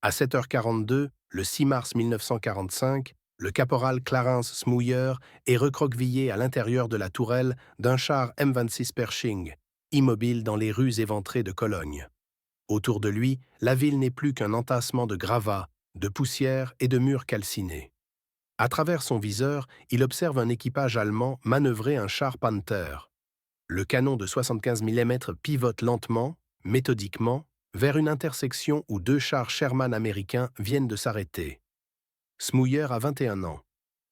À 7h42, le 6 mars 1945, le caporal Clarence Smouyer est recroquevillé à l'intérieur de la tourelle d'un char M26 Pershing, immobile dans les rues éventrées de Cologne. Autour de lui, la ville n'est plus qu'un entassement de gravats, de poussière et de murs calcinés. À travers son viseur, il observe un équipage allemand manœuvrer un char Panther. Le canon de 75 mm pivote lentement, méthodiquement, vers une intersection où deux chars Sherman américains viennent de s'arrêter. Smouyer a 21 ans.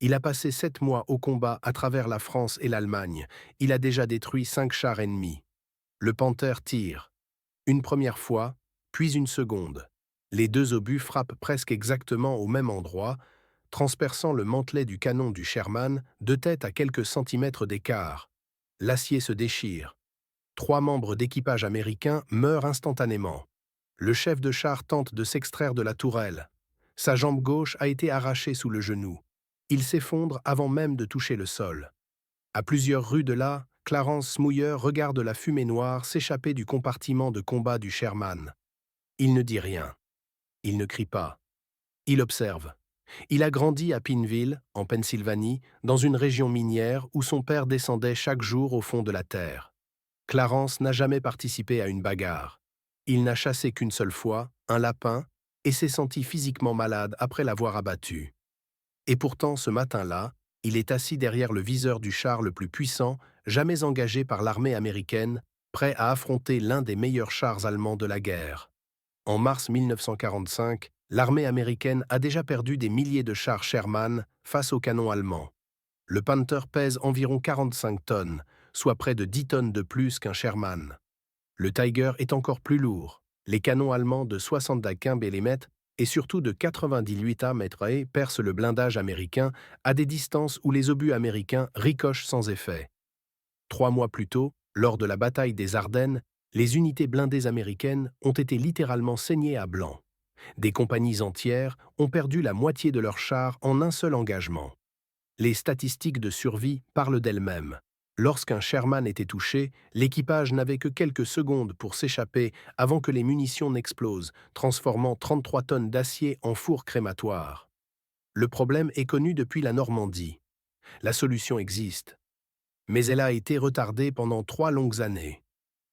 Il a passé 7 mois au combat à travers la France et l'Allemagne. Il a déjà détruit 5 chars ennemis. Le Panther tire. Une première fois, puis une seconde. Les deux obus frappent presque exactement au même endroit, transperçant le mantelet du canon du Sherman de tête à quelques centimètres d'écart. L'acier se déchire. 3 membres d'équipage américains meurent instantanément. Le chef de char tente de s'extraire de la tourelle. Sa jambe gauche a été arrachée sous le genou. Il s'effondre avant même de toucher le sol. À plusieurs rues de là, Clarence Smouyer regarde la fumée noire s'échapper du compartiment de combat du Sherman. Il ne dit rien. Il ne crie pas. Il observe. Il a grandi à Pineville, en Pennsylvanie, dans une région minière où son père descendait chaque jour au fond de la terre. Clarence n'a jamais participé à une bagarre. Il n'a chassé qu'une seule fois, un lapin, et s'est senti physiquement malade après l'avoir abattu. Et pourtant, ce matin-là, il est assis derrière le viseur du char le plus puissant jamais engagé par l'armée américaine, prêt à affronter l'un des meilleurs chars allemands de la guerre. En mars 1945, l'armée américaine a déjà perdu des milliers de chars Sherman face aux canons allemands. Le Panther pèse environ 45 tonnes, soit près de 10 tonnes de plus qu'un Sherman. Le Tiger est encore plus lourd. Les canons allemands de 75 mm et surtout de 98 mm percent le blindage américain à des distances où les obus américains ricochent sans effet. 3 mois plus tôt, lors de la bataille des Ardennes, les unités blindées américaines ont été littéralement saignées à blanc. Des compagnies entières ont perdu la moitié de leurs chars en un seul engagement. Les statistiques de survie parlent d'elles-mêmes. Lorsqu'un Sherman était touché, l'équipage n'avait que quelques secondes pour s'échapper avant que les munitions n'explosent, transformant 33 tonnes d'acier en four crématoire. Le problème est connu depuis la Normandie. La solution existe. Mais elle a été retardée pendant 3 longues années.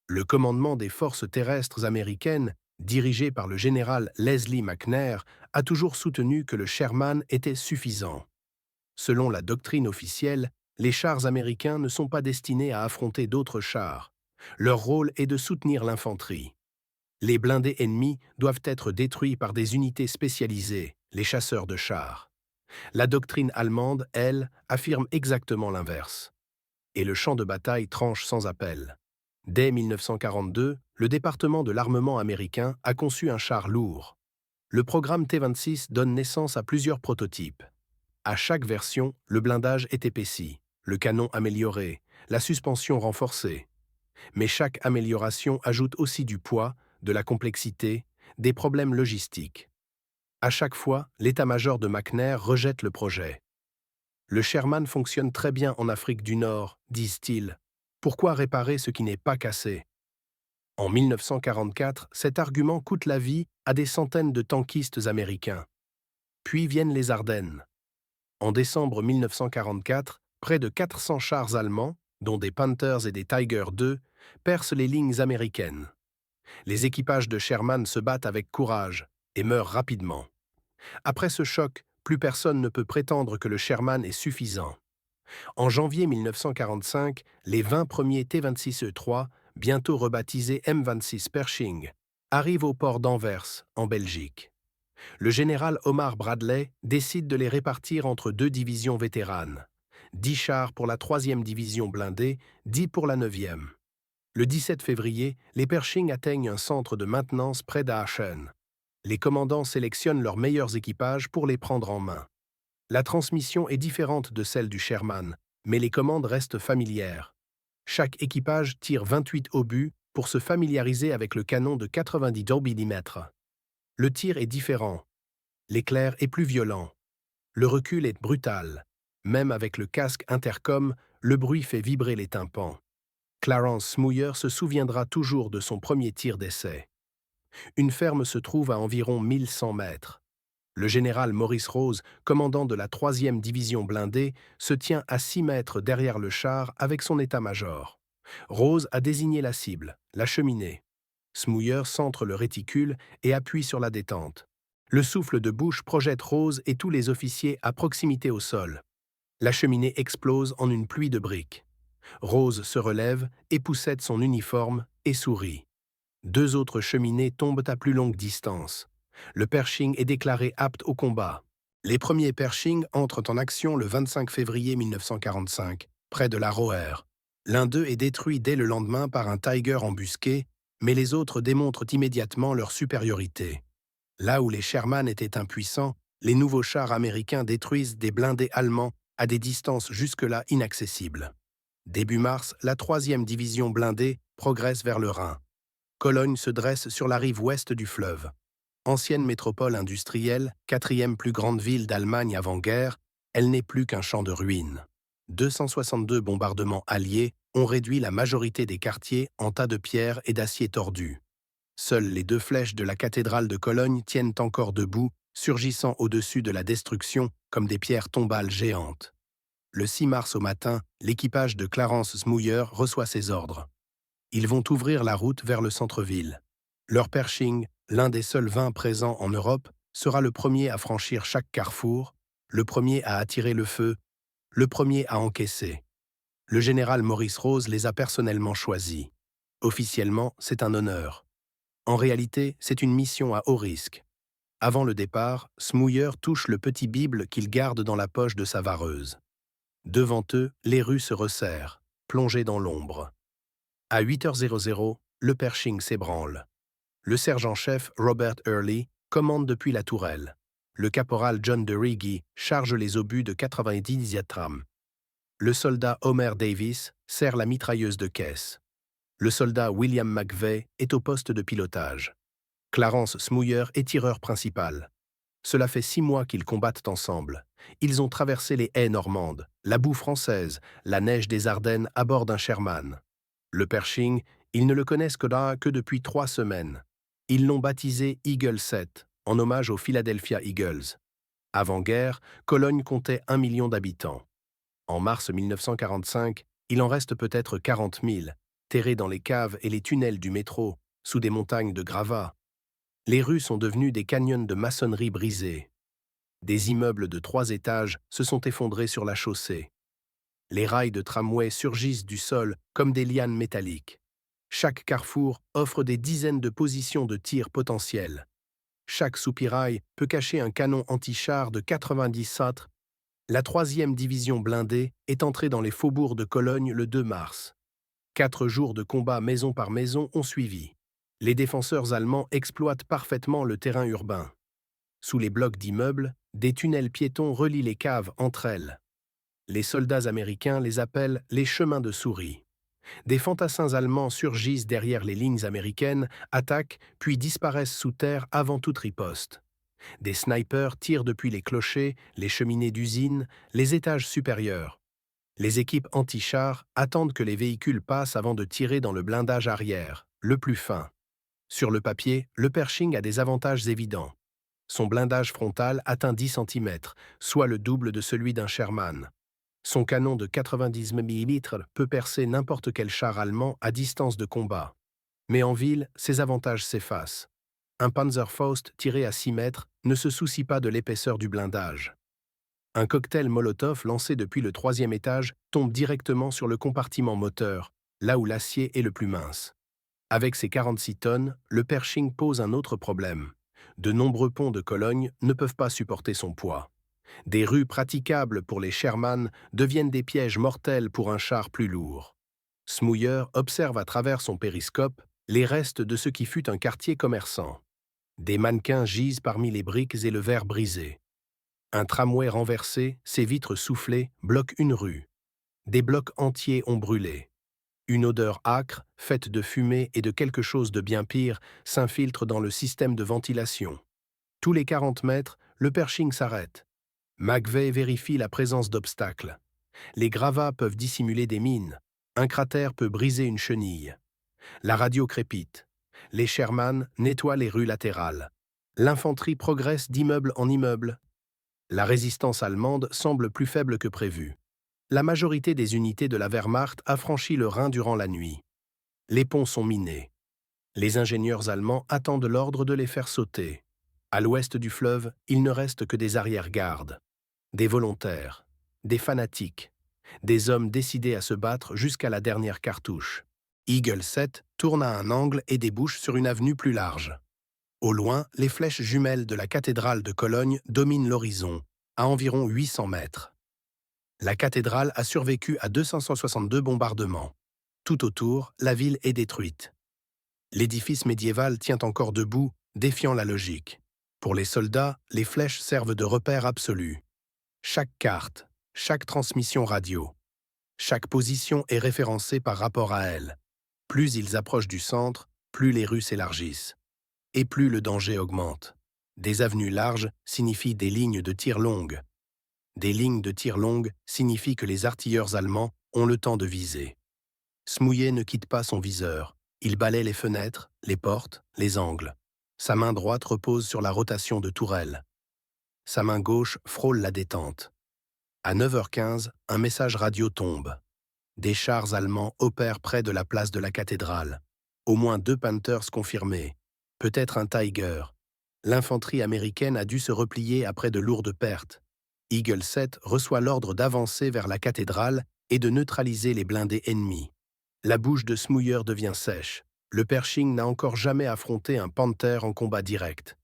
Le commandement des forces terrestres américaines, dirigé par le général Leslie McNair, a toujours soutenu que le Sherman était suffisant. Selon la doctrine officielle, les chars américains ne sont pas destinés à affronter d'autres chars. Leur rôle est de soutenir l'infanterie. Les blindés ennemis doivent être détruits par des unités spécialisées, les chasseurs de chars. La doctrine allemande, elle, affirme exactement l'inverse. Et le champ de bataille tranche sans appel. Dès 1942, le département de l'armement américain a conçu un char lourd. Le programme T-26 donne naissance à plusieurs prototypes. À chaque version, le blindage est épaissi, le canon amélioré, la suspension renforcée. Mais chaque amélioration ajoute aussi du poids, de la complexité, des problèmes logistiques. À chaque fois, l'état-major de McNair rejette le projet. Le Sherman fonctionne très bien en Afrique du Nord, disent-ils. Pourquoi réparer ce qui n'est pas cassé? En 1944, cet argument coûte la vie à des centaines de tankistes américains. Puis viennent les Ardennes. En décembre 1944, près de 400 chars allemands, dont des Panthers et des Tiger II, percent les lignes américaines. Les équipages de Sherman se battent avec courage et meurent rapidement. Après ce choc, plus personne ne peut prétendre que le Sherman est suffisant. En janvier 1945, les 20 premiers T-26E3, bientôt rebaptisés M26 Pershing, arrivent au port d'Anvers, en Belgique. Le général Omar Bradley décide de les répartir entre 2 divisions vétéranes. 10 chars pour la 3e division blindée, 10 pour la 9e. Le 17 février, les Pershing atteignent un centre de maintenance près d'Aachen. Les commandants sélectionnent leurs meilleurs équipages pour les prendre en main. La transmission est différente de celle du Sherman, mais les commandes restent familières. Chaque équipage tire 28 obus pour se familiariser avec le canon de 90 mm. Le tir est différent. L'éclair est plus violent. Le recul est brutal. Même avec le casque intercom, le bruit fait vibrer les tympans. Clarence Smouyer se souviendra toujours de son premier tir d'essai. Une ferme se trouve à environ 1100 mètres. Le général Maurice Rose, commandant de la 3e division blindée, se tient à 6 mètres derrière le char avec son état-major. Rose a désigné la cible, la cheminée. Smouyer centre le réticule et appuie sur la détente. Le souffle de bouche projette Rose et tous les officiers à proximité au sol. La cheminée explose en une pluie de briques. Rose se relève, époussette son uniforme et sourit. 2 autres cheminées tombent à plus longue distance. Le Pershing est déclaré apte au combat. Les premiers Pershing entrent en action le 25 février 1945, près de la Roer. L'un d'eux est détruit dès le lendemain par un Tiger embusqué, mais les autres démontrent immédiatement leur supériorité. Là où les Sherman étaient impuissants, les nouveaux chars américains détruisent des blindés allemands à des distances jusque-là inaccessibles. Début mars, la 3e division blindée progresse vers le Rhin. Cologne se dresse sur la rive ouest du fleuve. Ancienne métropole industrielle, 4e plus grande ville d'Allemagne avant-guerre, elle n'est plus qu'un champ de ruines. 262 bombardements alliés ont réduit la majorité des quartiers en tas de pierres et d'acier tordu. Seules les 2 flèches de la cathédrale de Cologne tiennent encore debout, surgissant au-dessus de la destruction comme des pierres tombales géantes. Le 6 mars au matin, l'équipage de Clarence Smouyer reçoit ses ordres. Ils vont ouvrir la route vers le centre-ville. Leur Pershing, l'un des seuls 20 présents en Europe, sera le premier à franchir chaque carrefour, le premier à attirer le feu, le premier à encaisser. Le général Maurice Rose les a personnellement choisis. Officiellement, c'est un honneur. En réalité, c'est une mission à haut risque. Avant le départ, Smouyer touche le petit Bible qu'il garde dans la poche de sa vareuse. Devant eux, les rues se resserrent, plongées dans l'ombre. À 8h00, le Pershing s'ébranle. Le sergent-chef Robert Early commande depuis la tourelle. Le caporal John de Riggy charge les obus de 90 diatrams. Le soldat Homer Davis serre la mitrailleuse de caisse. Le soldat William McVeigh est au poste de pilotage. Clarence Smouyer est tireur principal. Cela fait 6 mois qu'ils combattent ensemble. Ils ont traversé les haies normandes, la boue française, la neige des Ardennes à bord d'un Sherman. Le Pershing, ils ne le connaissent que depuis 3 semaines. Ils l'ont baptisé Eagle 7, en hommage aux Philadelphia Eagles. Avant-guerre, Cologne comptait 1 million d'habitants. En mars 1945, il en reste peut-être 40 000, terrés dans les caves et les tunnels du métro, sous des montagnes de gravats. Les rues sont devenues des canyons de maçonnerie brisés. Des immeubles de 3 étages se sont effondrés sur la chaussée. Les rails de tramway surgissent du sol comme des lianes métalliques. Chaque carrefour offre des dizaines de positions de tir potentielles. Chaque soupirail peut cacher un canon anti-char de 90 satres. La 3e division blindée est entrée dans les faubourgs de Cologne le 2 mars. 4 jours de combat maison par maison ont suivi. Les défenseurs allemands exploitent parfaitement le terrain urbain. Sous les blocs d'immeubles, des tunnels piétons relient les caves entre elles. Les soldats américains les appellent les chemins de souris. Des fantassins allemands surgissent derrière les lignes américaines, attaquent, puis disparaissent sous terre avant toute riposte. Des snipers tirent depuis les clochers, les cheminées d'usines, les étages supérieurs. Les équipes anti-chars attendent que les véhicules passent avant de tirer dans le blindage arrière, le plus fin. Sur le papier, le Pershing a des avantages évidents. Son blindage frontal atteint 10 cm, soit le double de celui d'un Sherman. Son canon de 90 mm peut percer n'importe quel char allemand à distance de combat. Mais en ville, ces avantages s'effacent. Un Panzerfaust tiré à 6 mètres ne se soucie pas de l'épaisseur du blindage. Un cocktail Molotov lancé depuis le 3e étage tombe directement sur le compartiment moteur, là où l'acier est le plus mince. Avec ses 46 tonnes, le Pershing pose un autre problème. De nombreux ponts de Cologne ne peuvent pas supporter son poids. Des rues praticables pour les Sherman deviennent des pièges mortels pour un char plus lourd. Smouyer observe à travers son périscope les restes de ce qui fut un quartier commerçant. Des mannequins gisent parmi les briques et le verre brisé. Un tramway renversé, ses vitres soufflées, bloque une rue. Des blocs entiers ont brûlé. Une odeur âcre, faite de fumée et de quelque chose de bien pire, s'infiltre dans le système de ventilation. Tous les 40 mètres, le Pershing s'arrête. McVeigh vérifie la présence d'obstacles. Les gravats peuvent dissimuler des mines. Un cratère peut briser une chenille. La radio crépite. Les Sherman nettoient les rues latérales. L'infanterie progresse d'immeuble en immeuble. La résistance allemande semble plus faible que prévu. La majorité des unités de la Wehrmacht a franchi le Rhin durant la nuit. Les ponts sont minés. Les ingénieurs allemands attendent l'ordre de les faire sauter. À l'ouest du fleuve, il ne reste que des arrière-gardes, des volontaires, des fanatiques, des hommes décidés à se battre jusqu'à la dernière cartouche. Eagle 7 tourne à un angle et débouche sur une avenue plus large. Au loin, les flèches jumelles de la cathédrale de Cologne dominent l'horizon, à environ 800 mètres. La cathédrale a survécu à 262 bombardements. Tout autour, la ville est détruite. L'édifice médiéval tient encore debout, défiant la logique. Pour les soldats, les flèches servent de repère absolu. Chaque carte, chaque transmission radio, chaque position est référencée par rapport à elle. Plus ils approchent du centre, plus les rues s'élargissent. Et plus le danger augmente. Des avenues larges signifient des lignes de tir longues. Des lignes de tir longues signifient que les artilleurs allemands ont le temps de viser. Smouyer ne quitte pas son viseur. Il balaie les fenêtres, les portes, les angles. Sa main droite repose sur la rotation de tourelle. Sa main gauche frôle la détente. À 9h15, un message radio tombe. Des chars allemands opèrent près de la place de la cathédrale. Au moins 2 Panthers confirmés. Peut-être un Tiger. L'infanterie américaine a dû se replier après de lourdes pertes. Eagle 7 reçoit l'ordre d'avancer vers la cathédrale et de neutraliser les blindés ennemis. La bouche de Smouyer devient sèche. Le Pershing n'a encore jamais affronté un Panther en combat direct.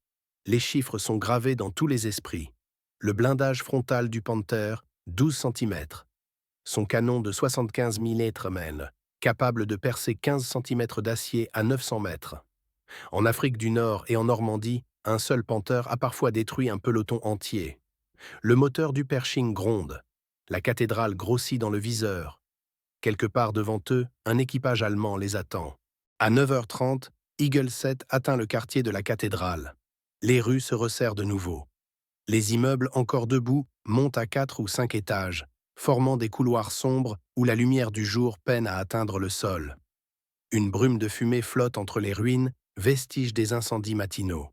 Les chiffres sont gravés dans tous les esprits. Le blindage frontal du Panther, 12 cm. Son canon de 75 mm, capable de percer 15 cm d'acier à 900 mètres. En Afrique du Nord et en Normandie, un seul Panther a parfois détruit un peloton entier. Le moteur du Pershing gronde. La cathédrale grossit dans le viseur. Quelque part devant eux, un équipage allemand les attend. À 9h30, Eagle 7 atteint le quartier de la cathédrale. Les rues se resserrent de nouveau. Les immeubles encore debout montent à 4 ou 5 étages, formant des couloirs sombres où la lumière du jour peine à atteindre le sol. Une brume de fumée flotte entre les ruines, vestige des incendies matinaux.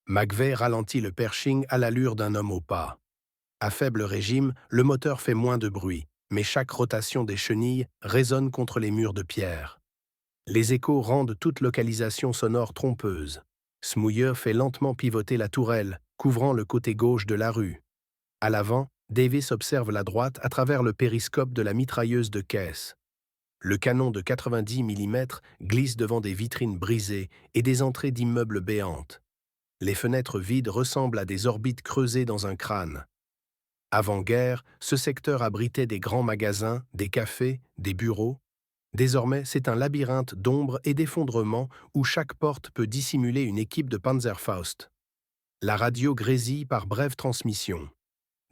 McVeigh ralentit le Pershing à l'allure d'un homme au pas. À faible régime, le moteur fait moins de bruit, mais chaque rotation des chenilles résonne contre les murs de pierre. Les échos rendent toute localisation sonore trompeuse. Smouyer fait lentement pivoter la tourelle, couvrant le côté gauche de la rue. À l'avant, Davis observe la droite à travers le périscope de la mitrailleuse de caisse. Le canon de 90 mm glisse devant des vitrines brisées et des entrées d'immeubles béantes. Les fenêtres vides ressemblent à des orbites creusées dans un crâne. Avant-guerre, ce secteur abritait des grands magasins, des cafés, des bureaux. Désormais, c'est un labyrinthe d'ombres et d'effondrements où chaque porte peut dissimuler une équipe de Panzerfaust. La radio grésille par brève transmission.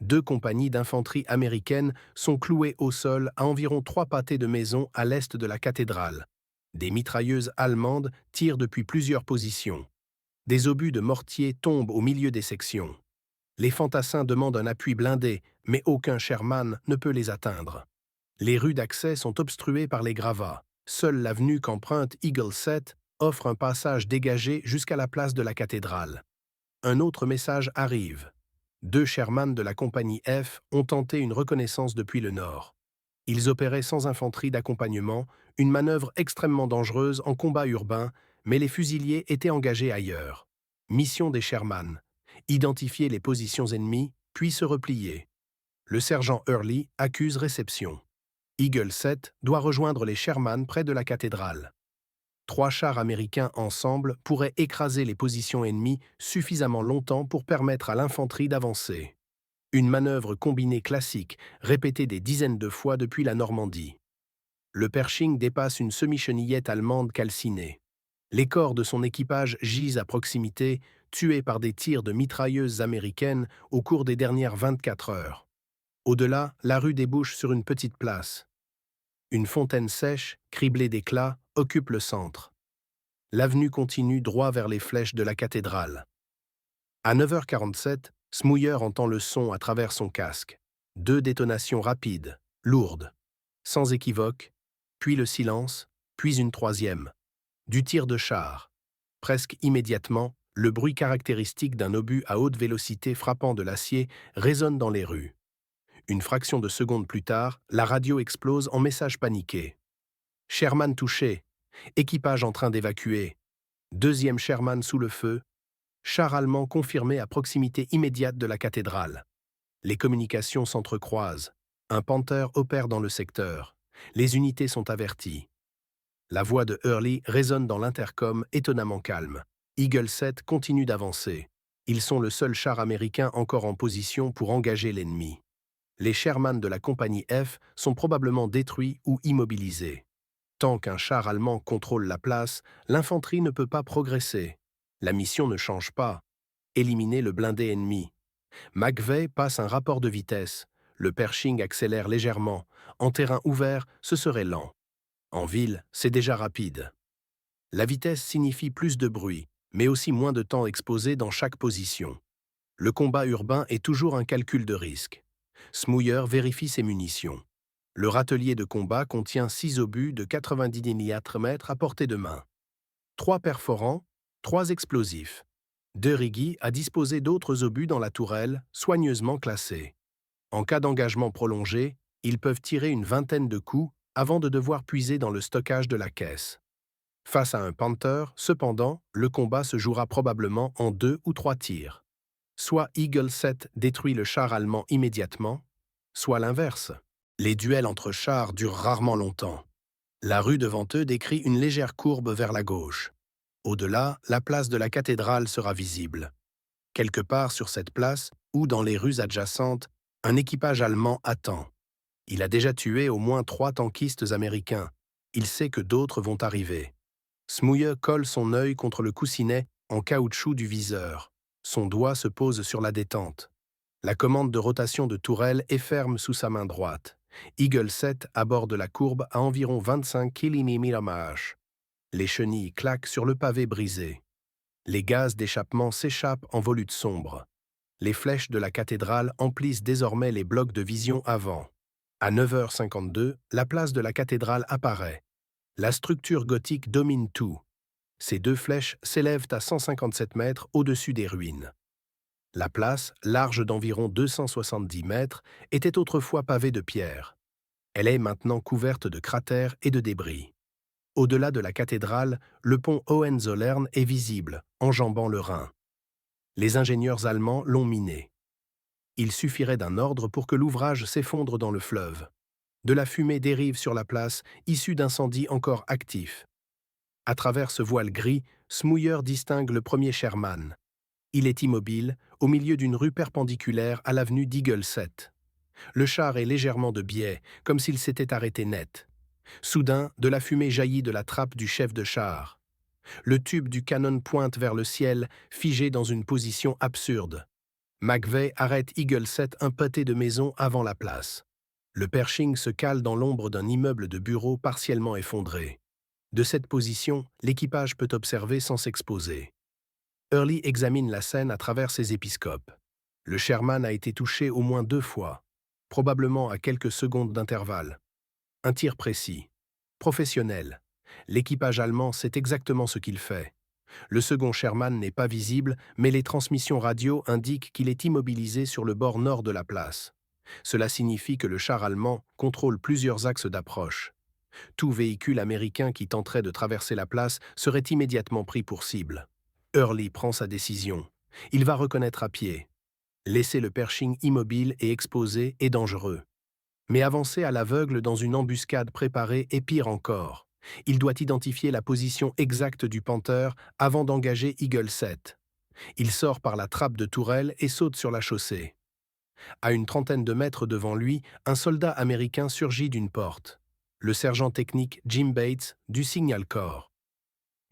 2 compagnies d'infanterie américaines sont clouées au sol à environ 3 pâtés de maison à l'est de la cathédrale. Des mitrailleuses allemandes tirent depuis plusieurs positions. Des obus de mortier tombent au milieu des sections. Les fantassins demandent un appui blindé, mais aucun Sherman ne peut les atteindre. Les rues d'accès sont obstruées par les gravats. Seule l'avenue qu'emprunte Eagle 7 offre un passage dégagé jusqu'à la place de la cathédrale. Un autre message arrive. 2 Sherman de la compagnie F ont tenté une reconnaissance depuis le nord. Ils opéraient sans infanterie d'accompagnement, une manœuvre extrêmement dangereuse en combat urbain, mais les fusiliers étaient engagés ailleurs. Mission des Sherman: identifier les positions ennemies, puis se replier. Le sergent Hurley accuse réception. Eagle 7 doit rejoindre les Sherman près de la cathédrale. 3 chars américains ensemble pourraient écraser les positions ennemies suffisamment longtemps pour permettre à l'infanterie d'avancer. Une manœuvre combinée classique, répétée des dizaines de fois depuis la Normandie. Le Pershing dépasse une semi-chenillette allemande calcinée. Les corps de son équipage gisent à proximité, tués par des tirs de mitrailleuses américaines au cours des dernières 24 heures. Au-delà, la rue débouche sur une petite place. Une fontaine sèche, criblée d'éclats, occupe le centre. L'avenue continue droit vers les flèches de la cathédrale. À 9h47, Smouyer entend le son à travers son casque. 2 détonations rapides, lourdes, sans équivoque, puis le silence, puis une troisième. Du tir de char, Presque immédiatement, le bruit caractéristique d'un obus à haute vélocité frappant de l'acier résonne dans les rues. Une fraction de seconde plus tard, la radio explose en message paniqué. Sherman touché. Équipage en train d'évacuer. Deuxième Sherman sous le feu. Char allemand confirmé à proximité immédiate de la cathédrale. Les communications s'entrecroisent. Un Panther opère dans le secteur. Les unités sont averties. La voix de Early résonne dans l'intercom étonnamment calme. Eagle 7 continue d'avancer. Ils sont le seul char américain encore en position pour engager l'ennemi. Les Sherman de la compagnie F sont probablement détruits ou immobilisés. Tant qu'un char allemand contrôle la place, l'infanterie ne peut pas progresser. La mission ne change pas. Éliminer le blindé ennemi. McVeigh passe un rapport de vitesse. Le Pershing accélère légèrement. En terrain ouvert, ce serait lent. En ville, c'est déjà rapide. La vitesse signifie plus de bruit, mais aussi moins de temps exposé dans chaque position. Le combat urbain est toujours un calcul de risque. Smouyer vérifie ses munitions. Le râtelier de combat contient 6 obus de 90 mm à portée de main. 3 perforants, 3 explosifs. De Riggy a disposé d'autres obus dans la tourelle, soigneusement classés. En cas d'engagement prolongé, ils peuvent tirer une vingtaine de coups avant de devoir puiser dans le stockage de la caisse. Face à un Panther, cependant, le combat se jouera probablement en 2 ou 3 tirs. Soit Eagle 7 détruit le char allemand immédiatement, soit l'inverse. Les duels entre chars durent rarement longtemps. La rue devant eux décrit une légère courbe vers la gauche. Au-delà, la place de la cathédrale sera visible. Quelque part sur cette place, ou dans les rues adjacentes, un équipage allemand attend. Il a déjà tué au moins 3 tankistes américains. Il sait que d'autres vont arriver. Smouyer colle son œil contre le coussinet en caoutchouc du viseur. Son doigt se pose sur la détente. La commande de rotation de tourelle est ferme sous sa main droite. Eagle 7 aborde la courbe à environ 25 km/h. Les chenilles claquent sur le pavé brisé. Les gaz d'échappement s'échappent en volutes sombres. Les flèches de la cathédrale emplissent désormais les blocs de vision avant. À 9h52, la place de la cathédrale apparaît. La structure gothique domine tout. Ces 2 flèches s'élèvent à 157 mètres au-dessus des ruines. La place, large d'environ 270 mètres, était autrefois pavée de pierre. Elle est maintenant couverte de cratères et de débris. Au-delà de la cathédrale, le pont Hohenzollern est visible, enjambant le Rhin. Les ingénieurs allemands l'ont miné. Il suffirait d'un ordre pour que l'ouvrage s'effondre dans le fleuve. De la fumée dérive sur la place, issue d'incendies encore actifs. À travers ce voile gris, Smouyer distingue le premier Sherman. Il est immobile, au milieu d'une rue perpendiculaire à l'avenue d'Eagle 7. Le char est légèrement de biais, comme s'il s'était arrêté net. Soudain, de la fumée jaillit de la trappe du chef de char. Le tube du canon pointe vers le ciel, figé dans une position absurde. McVeigh arrête Eagle 7 un pâté de maison avant la place. Le Pershing se cale dans l'ombre d'un immeuble de bureaux partiellement effondré. De cette position, l'équipage peut observer sans s'exposer. Early examine la scène à travers ses épiscopes. Le Sherman a été touché au moins 2 fois, probablement à quelques secondes d'intervalle. Un tir précis. Professionnel. L'équipage allemand sait exactement ce qu'il fait. Le second Sherman n'est pas visible, mais les transmissions radio indiquent qu'il est immobilisé sur le bord nord de la place. Cela signifie que le char allemand contrôle plusieurs axes d'approche. Tout véhicule américain qui tenterait de traverser la place serait immédiatement pris pour cible. Early prend sa décision. Il va reconnaître à pied. Laisser le Pershing immobile et exposé est dangereux. Mais avancer à l'aveugle dans une embuscade préparée est pire encore. Il doit identifier la position exacte du Panther avant d'engager Eagle 7. Il sort par la trappe de tourelle et saute sur la chaussée. À une trentaine de mètres devant lui, un soldat américain surgit d'une porte. Le sergent technique Jim Bates du Signal Corps.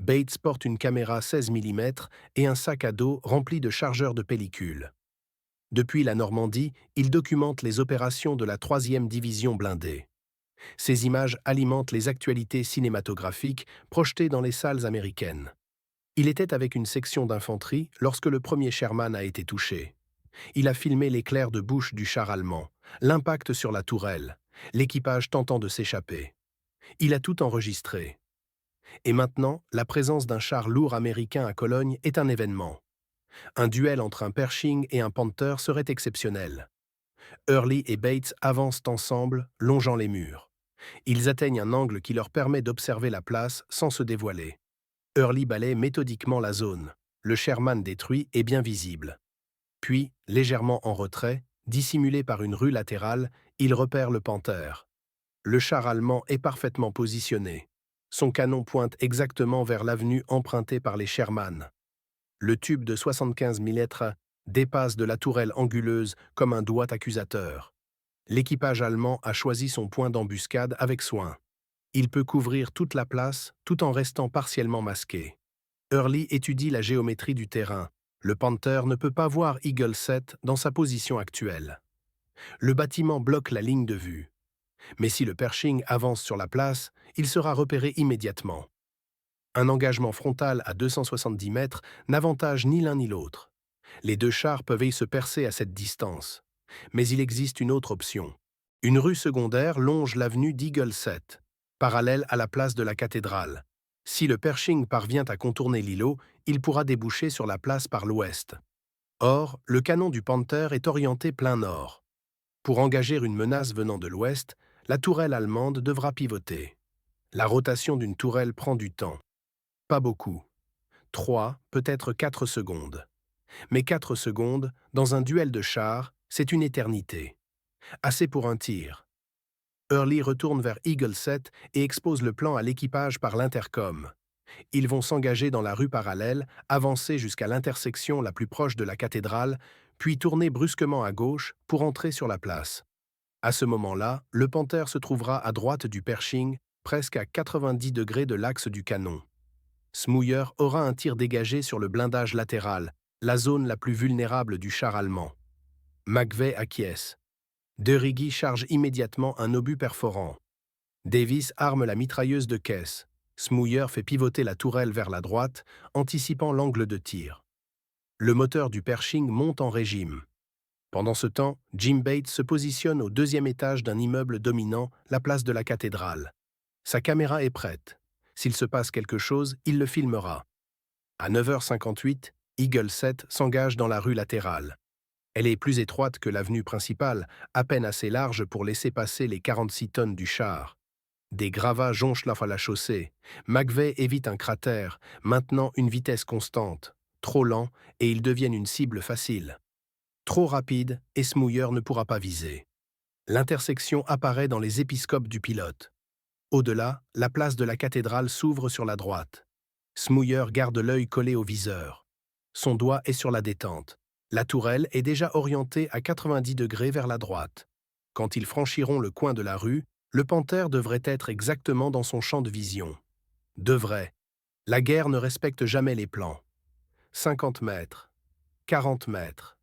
Bates porte une caméra 16 mm et un sac à dos rempli de chargeurs de pellicules. Depuis la Normandie, il documente les opérations de la 3e division blindée. Ces images alimentent les actualités cinématographiques projetées dans les salles américaines. Il était avec une section d'infanterie lorsque le premier Sherman a été touché. Il a filmé l'éclair de bouche du char allemand, l'impact sur la tourelle, l'équipage tentant de s'échapper. Il a tout enregistré. Et maintenant, la présence d'un char lourd américain à Cologne est un événement. Un duel entre un Pershing et un Panther serait exceptionnel. Hurley et Bates avancent ensemble, longeant les murs. Ils atteignent un angle qui leur permet d'observer la place sans se dévoiler. Hurley balaie méthodiquement la zone. Le Sherman détruit est bien visible. Puis, légèrement en retrait, dissimulé par une rue latérale, il repère le Panther. Le char allemand est parfaitement positionné. Son canon pointe exactement vers l'avenue empruntée par les Sherman. Le tube de 75 mm dépasse de la tourelle anguleuse comme un doigt accusateur. L'équipage allemand a choisi son point d'embuscade avec soin. Il peut couvrir toute la place tout en restant partiellement masqué. Hurley étudie la géométrie du terrain. Le Panther ne peut pas voir Eagle 7 dans sa position actuelle. Le bâtiment bloque la ligne de vue. Mais si le Pershing avance sur la place, il sera repéré immédiatement. Un engagement frontal à 270 mètres n'avantage ni l'un ni l'autre. Les deux chars peuvent y se percer à cette distance. Mais il existe une autre option. Une rue secondaire longe l'avenue d'Eagle 7, parallèle à la place de la cathédrale. Si le Pershing parvient à contourner l'îlot, il pourra déboucher sur la place par l'ouest. Or, le canon du Panther est orienté plein nord. Pour engager une menace venant de l'ouest, la tourelle allemande devra pivoter. La rotation d'une tourelle prend du temps. Pas beaucoup. 3, peut-être 4 secondes. Mais 4 secondes, dans un duel de chars, c'est une éternité. Assez pour un tir. Hurley retourne vers Eagle 7 et expose le plan à l'équipage par l'intercom. Ils vont s'engager dans la rue parallèle, avancer jusqu'à l'intersection la plus proche de la cathédrale, puis tourner brusquement à gauche pour entrer sur la place. À ce moment-là, le Panther se trouvera à droite du Pershing, presque à 90 degrés de l'axe du canon. Smouyer aura un tir dégagé sur le blindage latéral, la zone la plus vulnérable du char allemand. McVeigh acquiesce. De Riggy charge immédiatement un obus perforant. Davis arme la mitrailleuse de caisse. Smouyer fait pivoter la tourelle vers la droite, anticipant l'angle de tir. Le moteur du Pershing monte en régime. Pendant ce temps, Jim Bates se positionne au deuxième étage d'un immeuble dominant la place de la cathédrale. Sa caméra est prête. S'il se passe quelque chose, il le filmera. À 9h58, Eagle 7 s'engage dans la rue latérale. Elle est plus étroite que l'avenue principale, à peine assez large pour laisser passer les 46 tonnes du char. Des gravats jonchent la chaussée. McVeigh évite un cratère, maintenant une vitesse constante. Trop lent, et ils deviennent une cible facile. Trop rapide, et Smouyer ne pourra pas viser. L'intersection apparaît dans les épiscopes du pilote. Au-delà, la place de la cathédrale s'ouvre sur la droite. Smouyer garde l'œil collé au viseur. Son doigt est sur la détente. La tourelle est déjà orientée à 90 degrés vers la droite. Quand ils franchiront le coin de la rue, le Panther devrait être exactement dans son champ de vision. Devrait. La guerre ne respecte jamais les plans. 50 mètres, 40 mètres,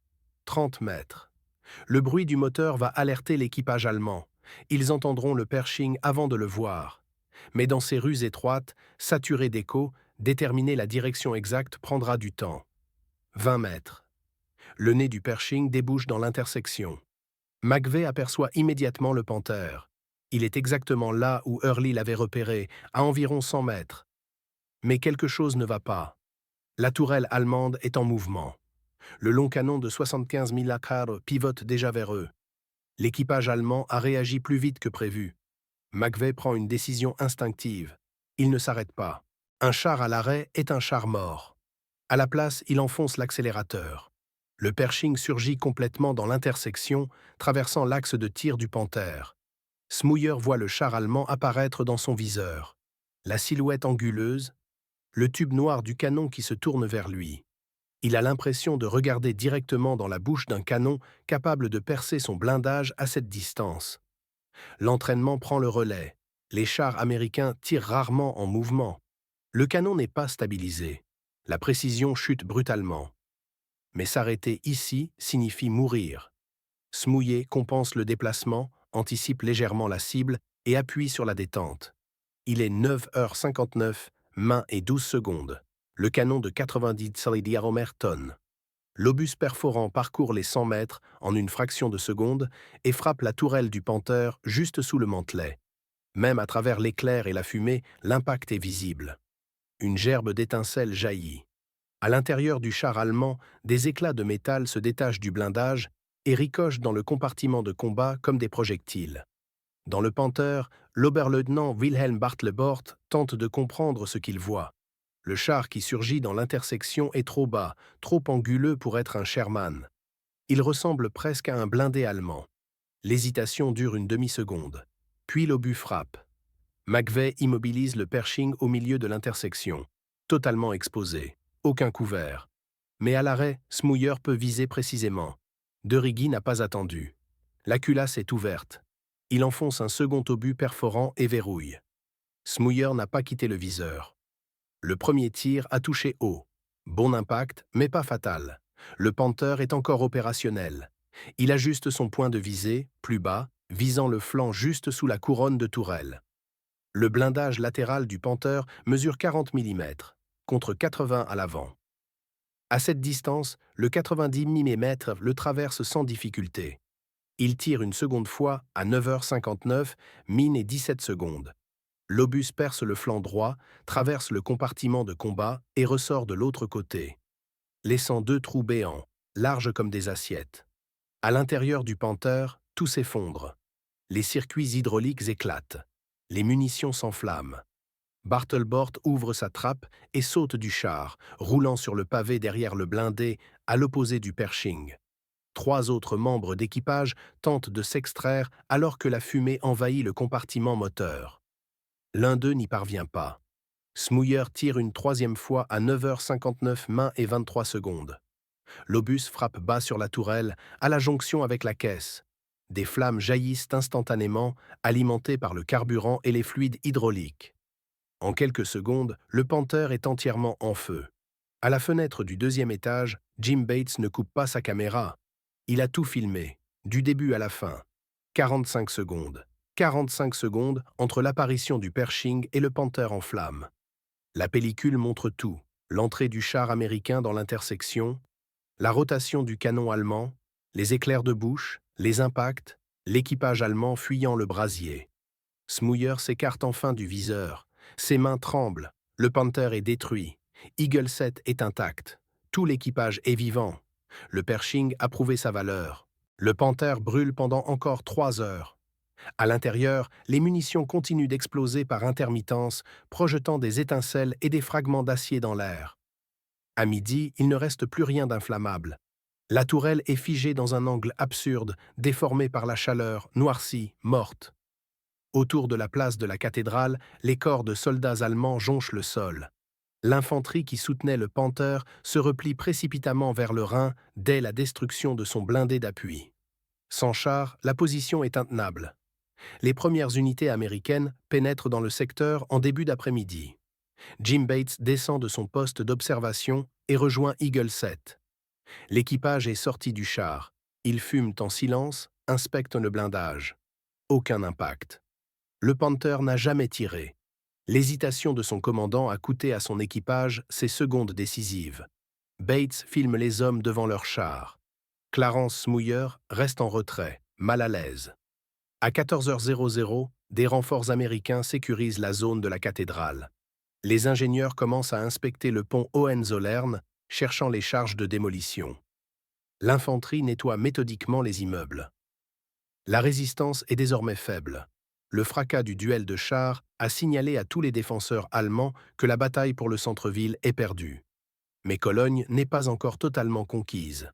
30 mètres. Le bruit du moteur va alerter l'équipage allemand. Ils entendront le Pershing avant de le voir. Mais dans ces rues étroites, saturées d'écho, déterminer la direction exacte prendra du temps. 20 mètres. Le nez du Pershing débouche dans l'intersection. McVeigh aperçoit immédiatement le Panther. Il est exactement là où Hurley l'avait repéré, à environ 100 mètres. Mais quelque chose ne va pas. La tourelle allemande est en mouvement. Le long canon de 75 mm pivote déjà vers eux. L'équipage allemand a réagi plus vite que prévu. McVeigh prend une décision instinctive. Il ne s'arrête pas. Un char à l'arrêt est un char mort. À la place, il enfonce l'accélérateur. Le Pershing surgit complètement dans l'intersection, traversant l'axe de tir du Panther. Smouyer voit le char allemand apparaître dans son viseur. La silhouette anguleuse, le tube noir du canon qui se tourne vers lui. Il a l'impression de regarder directement dans la bouche d'un canon capable de percer son blindage à cette distance. L'entraînement prend le relais. Les chars américains tirent rarement en mouvement. Le canon n'est pas stabilisé. La précision chute brutalement. Mais s'arrêter ici signifie mourir. Smouyer compense le déplacement, anticipe légèrement la cible et appuie sur la détente. Il est 9h59, main et 12 secondes. Le canon de 90 tonnes. L'obus perforant parcourt les 100 mètres en une fraction de seconde et frappe la tourelle du Panther juste sous le mantelet. Même à travers l'éclair et la fumée, l'impact est visible. Une gerbe d'étincelles jaillit. À l'intérieur du char allemand, des éclats de métal se détachent du blindage et ricochent dans le compartiment de combat comme des projectiles. Dans le Panther, l'Oberleutnant Wilhelm Bartlebort tente de comprendre ce qu'il voit. Le char qui surgit dans l'intersection est trop bas, trop anguleux pour être un Sherman. Il ressemble presque à un blindé allemand. L'hésitation dure une demi-seconde. Puis l'obus frappe. McVeigh immobilise le Pershing au milieu de l'intersection. Totalement exposé. Aucun couvert. Mais à l'arrêt, Smouyer peut viser précisément. De Righy n'a pas attendu. La culasse est ouverte. Il enfonce un second obus perforant et verrouille. Smouyer n'a pas quitté le viseur. Le premier tir a touché haut. Bon impact, mais pas fatal. Le Panther est encore opérationnel. Il ajuste son point de visée, plus bas, visant le flanc juste sous la couronne de tourelle. Le blindage latéral du Panther mesure 40 mm, contre 80 à l'avant. À cette distance, le 90 mm le traverse sans difficulté. Il tire une seconde fois à 9h59, mine et 17 secondes. L'obus perce le flanc droit, traverse le compartiment de combat et ressort de l'autre côté, laissant deux trous béants, larges comme des assiettes. À l'intérieur du Panther, tout s'effondre. Les circuits hydrauliques éclatent. Les munitions s'enflamment. Bartlebort ouvre sa trappe et saute du char, roulant sur le pavé derrière le blindé, à l'opposé du Pershing. 3 autres membres d'équipage tentent de s'extraire alors que la fumée envahit le compartiment moteur. L'un d'eux n'y parvient pas. Smouyer tire une troisième fois à 9h59 mains et 23 secondes. L'obus frappe bas sur la tourelle, à la jonction avec la caisse. Des flammes jaillissent instantanément, alimentées par le carburant et les fluides hydrauliques. En quelques secondes, le Panther est entièrement en feu. À la fenêtre du deuxième étage, Jim Bates ne coupe pas sa caméra. Il a tout filmé, du début à la fin. 45 secondes. 45 secondes entre l'apparition du Pershing et le Panther en flammes. La pellicule montre tout, l'entrée du char américain dans l'intersection, la rotation du canon allemand, les éclairs de bouche, les impacts, l'équipage allemand fuyant le brasier. Smouyer s'écarte enfin du viseur. Ses mains tremblent. Le Panther est détruit. Eagle 7 est intact. Tout l'équipage est vivant. Le Pershing a prouvé sa valeur. Le Panther brûle pendant encore 3 heures. À l'intérieur, les munitions continuent d'exploser par intermittence, projetant des étincelles et des fragments d'acier dans l'air. À midi, il ne reste plus rien d'inflammable. La tourelle est figée dans un angle absurde, déformée par la chaleur, noircie, morte. Autour de la place de la cathédrale, les corps de soldats allemands jonchent le sol. L'infanterie qui soutenait le Panther se replie précipitamment vers le Rhin dès la destruction de son blindé d'appui. Sans char, la position est intenable. Les premières unités américaines pénètrent dans le secteur en début d'après-midi. Jim Bates descend de son poste d'observation et rejoint Eagle 7. L'équipage est sorti du char. Ils fument en silence, inspectent le blindage. Aucun impact. Le Panther n'a jamais tiré. L'hésitation de son commandant a coûté à son équipage ses secondes décisives. Bates filme les hommes devant leur char. Clarence Smouyer reste en retrait, mal à l'aise. À 14h00, des renforts américains sécurisent la zone de la cathédrale. Les ingénieurs commencent à inspecter le pont Hohenzollern, cherchant les charges de démolition. L'infanterie nettoie méthodiquement les immeubles. La résistance est désormais faible. Le fracas du duel de chars a signalé à tous les défenseurs allemands que la bataille pour le centre-ville est perdue. Mais Cologne n'est pas encore totalement conquise.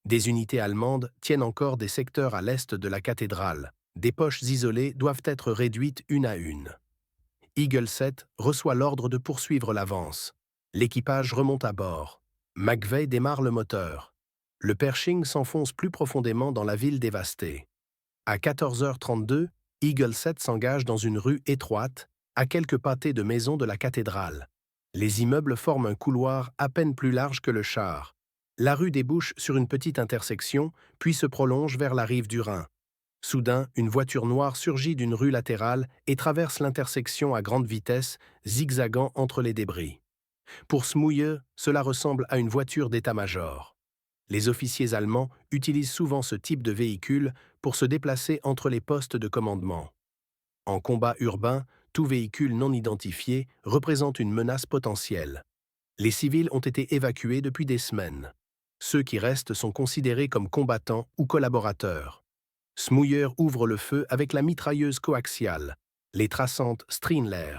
Des unités allemandes tiennent encore des secteurs à l'est de la cathédrale. Des poches isolées doivent être réduites une à une. Eagle 7 reçoit l'ordre de poursuivre l'avance. L'équipage remonte à bord. McVeigh démarre le moteur. Le Pershing s'enfonce plus profondément dans la ville dévastée. À 14h32, Eagle 7 s'engage dans une rue étroite, à quelques pâtés de maisons de la cathédrale. Les immeubles forment un couloir à peine plus large que le char. La rue débouche sur une petite intersection, puis se prolonge vers la rive du Rhin. Soudain, une voiture noire surgit d'une rue latérale et traverse l'intersection à grande vitesse, zigzagant entre les débris. Pour Smouyer, cela ressemble à une voiture d'état-major. Les officiers allemands utilisent souvent ce type de véhicule pour se déplacer entre les postes de commandement. En combat urbain, tout véhicule non identifié représente une menace potentielle. Les civils ont été évacués depuis des semaines. Ceux qui restent sont considérés comme combattants ou collaborateurs. Smouyer ouvre le feu avec la mitrailleuse coaxiale, les traçantes Strinnler.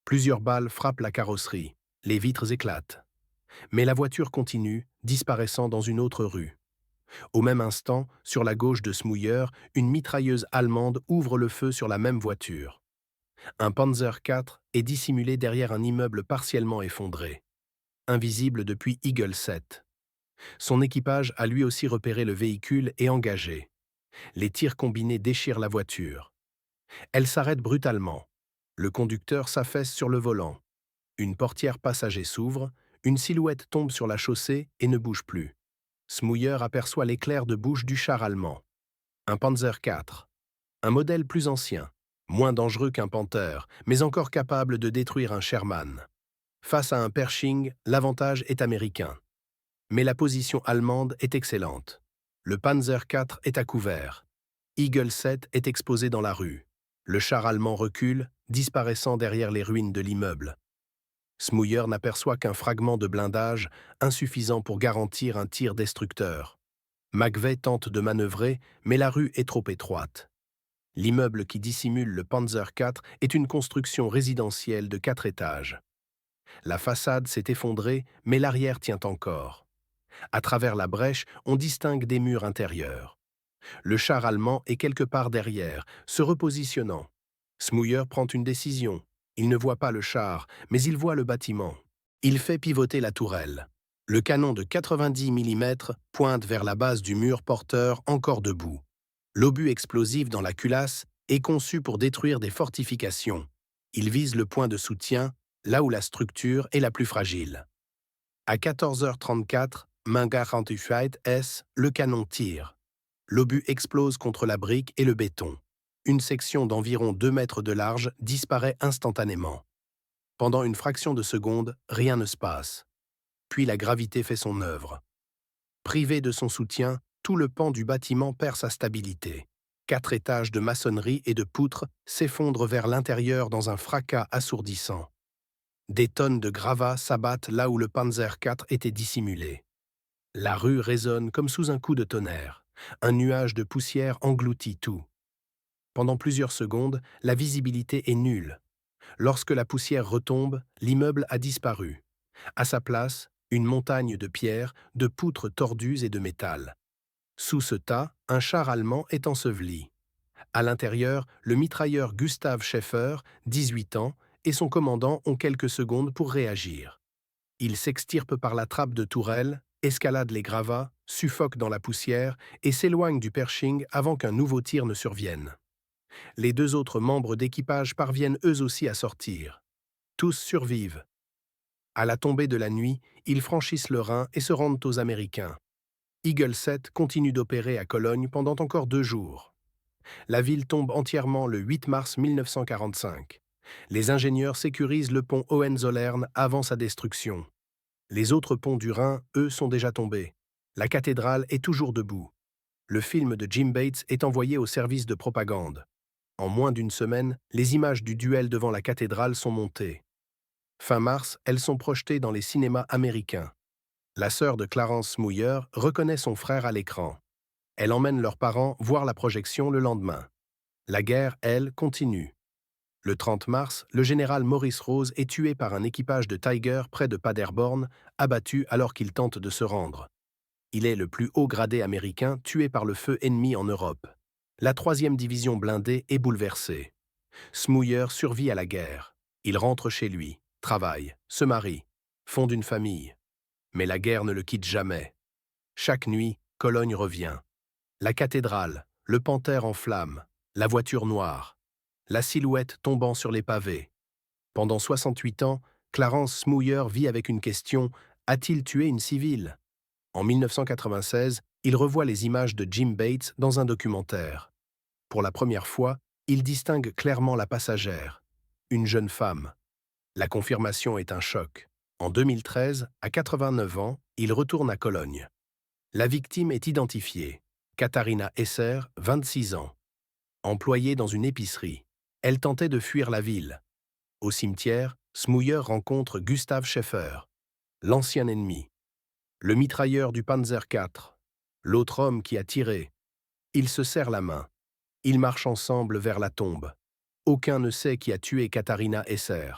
Plusieurs balles frappent la carrosserie, les vitres éclatent. Mais la voiture continue, disparaissant dans une autre rue. Au même instant, sur la gauche de Smouyer, une mitrailleuse allemande ouvre le feu sur la même voiture. Un Panzer IV est dissimulé derrière un immeuble partiellement effondré, invisible depuis Eagle 7. Son équipage a lui aussi repéré le véhicule et engagé. Les tirs combinés déchirent la voiture. Elle s'arrête brutalement. Le conducteur s'affaisse sur le volant. Une portière passager s'ouvre, une silhouette tombe sur la chaussée et ne bouge plus. Smouyer aperçoit l'éclair de bouche du char allemand. Un Panzer IV. Un modèle plus ancien, moins dangereux qu'un Panther, mais encore capable de détruire un Sherman. Face à un Pershing, l'avantage est américain. Mais la position allemande est excellente. Le Panzer IV est à couvert. Eagle 7 est exposé dans la rue. Le char allemand recule, disparaissant derrière les ruines de l'immeuble. Smouyer n'aperçoit qu'un fragment de blindage, insuffisant pour garantir un tir destructeur. McVeigh tente de manœuvrer, mais la rue est trop étroite. L'immeuble qui dissimule le Panzer IV est une construction résidentielle de 4 étages. La façade s'est effondrée, mais l'arrière tient encore. À travers la brèche, on distingue des murs intérieurs. Le char allemand est quelque part derrière, se repositionnant. Smouyer prend une décision. Il ne voit pas le char, mais il voit le bâtiment. Il fait pivoter la tourelle. Le canon de 90 mm pointe vers la base du mur porteur encore debout. L'obus explosif dans la culasse est conçu pour détruire des fortifications. Il vise le point de soutien, là où la structure est la plus fragile. À 14h34, main garantie S, le canon tire. L'obus explose contre la brique et le béton. Une section d'environ 2 mètres de large disparaît instantanément. Pendant une fraction de seconde, rien ne se passe. Puis la gravité fait son œuvre. Privé de son soutien, tout le pan du bâtiment perd sa stabilité. 4 étages de maçonnerie et de poutres s'effondrent vers l'intérieur dans un fracas assourdissant. Des tonnes de gravats s'abattent là où le Panzer IV était dissimulé. La rue résonne comme sous un coup de tonnerre. Un nuage de poussière engloutit tout. Pendant plusieurs secondes, la visibilité est nulle. Lorsque la poussière retombe, l'immeuble a disparu. À sa place, une montagne de pierres, de poutres tordues et de métal. Sous ce tas, un char allemand est enseveli. À l'intérieur, le mitrailleur Gustav Schäfer, 18 ans, et son commandant ont quelques secondes pour réagir. Ils s'extirpent par la trappe de tourelle, escaladent les gravats, suffoquent dans la poussière et s'éloignent du Pershing avant qu'un nouveau tir ne survienne. Les 2 autres membres d'équipage parviennent eux aussi à sortir. Tous survivent. À la tombée de la nuit, ils franchissent le Rhin et se rendent aux Américains. Eagle 7 continue d'opérer à Cologne pendant encore 2 jours. La ville tombe entièrement le 8 mars 1945. Les ingénieurs sécurisent le pont Hohenzollern avant sa destruction. Les autres ponts du Rhin, eux, sont déjà tombés. La cathédrale est toujours debout. Le film de Jim Bates est envoyé au service de propagande. En moins d'une semaine, les images du duel devant la cathédrale sont montées. Fin mars, elles sont projetées dans les cinémas américains. La sœur de Clarence Smouyer reconnaît son frère à l'écran. Elle emmène leurs parents voir la projection le lendemain. La guerre, elle, continue. Le 30 mars, le général Maurice Rose est tué par un équipage de Tiger près de Paderborn, abattu alors qu'il tente de se rendre. Il est le plus haut gradé américain tué par le feu ennemi en Europe. La 3e division blindée est bouleversée. Smouyer survit à la guerre. Il rentre chez lui, travaille, se marie, fonde une famille. Mais la guerre ne le quitte jamais. Chaque nuit, Cologne revient. La cathédrale, le panthère en flammes, la voiture noire, la silhouette tombant sur les pavés. Pendant 68 ans, Clarence Smouyer vit avec une question: a-t-il tué une civile? En 1996, il revoit les images de Jim Bates dans un documentaire. Pour la première fois, il distingue clairement la passagère, une jeune femme. La confirmation est un choc. En 2013, à 89 ans, il retourne à Cologne. La victime est identifiée, Katharina Esser, 26 ans. Employée dans une épicerie. Elle tentait de fuir la ville. Au cimetière, Smouyer rencontre Gustav Schäfer, l'ancien ennemi, le mitrailleur du Panzer IV, l'autre homme qui a tiré. Ils se serrent la main. Ils marchent ensemble vers la tombe. Aucun ne sait qui a tué Katharina Esser.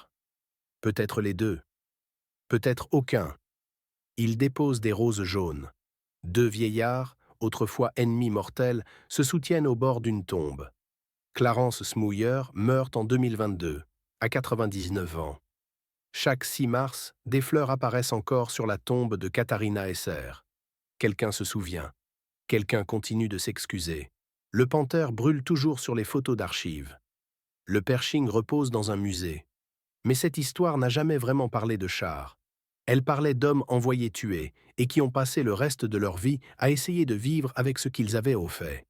Peut-être les deux. Peut-être aucun. Ils déposent des roses jaunes. Deux vieillards, autrefois ennemis mortels, se soutiennent au bord d'une tombe. Clarence Smouyer meurt en 2022, à 99 ans. Chaque 6 mars, des fleurs apparaissent encore sur la tombe de Katharina Esser. Quelqu'un se souvient. Quelqu'un continue de s'excuser. Le panthère brûle toujours sur les photos d'archives. Le Pershing repose dans un musée. Mais cette histoire n'a jamais vraiment parlé de chars. Elle parlait d'hommes envoyés tuer et qui ont passé le reste de leur vie à essayer de vivre avec ce qu'ils avaient au fait.